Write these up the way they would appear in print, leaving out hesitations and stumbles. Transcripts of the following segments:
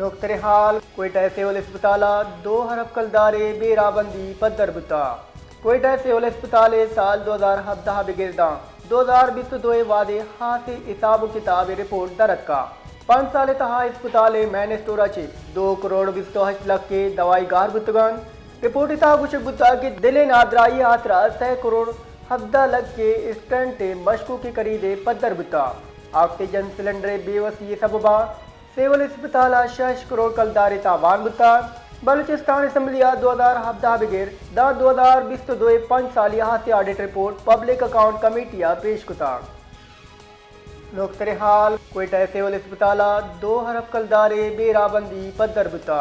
नोकतरे हाल Quetta civil अस्पताल दो हरफ कलदारे बेराबंदी पदर बुता कोयटा सिविल अस्पताल साल 2017 बिगिरदा 2022 वादे हाथ हिसाब किताब रिपोर्ट दरक्का 5 साल तहा अस्पताल मैन स्टोरा चे 2 करोड़ 28 लाख के दवाई गार बुतगान रिपोर्ट इता कुछ बुता के दिले नादराई आतरा 100 करोड़ 17 लाख के स्टंट मशकू के करीदे पदर बुता ऑक्सीजन सिलेंडर बेवसी सबबा सिविल अस्पताल 6 करोड़ कलदारे तावान बुता बलूचिस्तान असम्बलिया 2017 बिगिर दा 2022 5 साल हाथ ऑडिट रिपोर्ट पब्लिक अकाउंट कमेटिया पेश कुता नोकतरे हाल कोयटा सिविल अस्पताल 2 हरफ कलदारे बेराबंदी पदर बुता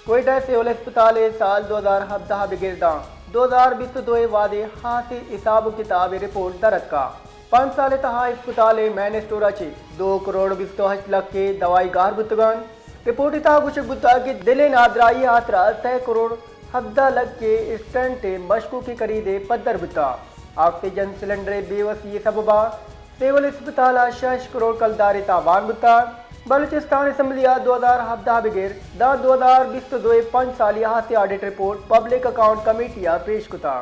कोयटा सिविल अस्पताल साल 2017 बिगिरदा 2022 वादे हाथ हिसाब किताब रिपोर्ट दरक्का 5 साल तहा अस्पताल मैन स्टोरा चे 2 करोड़ 28 लाख के दवाई गार बुतगान रिपोर्ट इता कुछ बुता के दिले नादराई आतरा 100 करोड़ 17 लाख के स्टंट मशकू के करीदे पदर बुता ऑक्सीजन सिलेंडर बेवसी सबबा सिविल अस्पताल 6 करोड़ कलदारे तावान बुता बलूचिस्तान असम्बलिया 2017 बिगिर दा 2022 5 साल हाथ ऑडिट रिपोर्ट पब्लिक अकाउंट कमेटिया पेश कुता।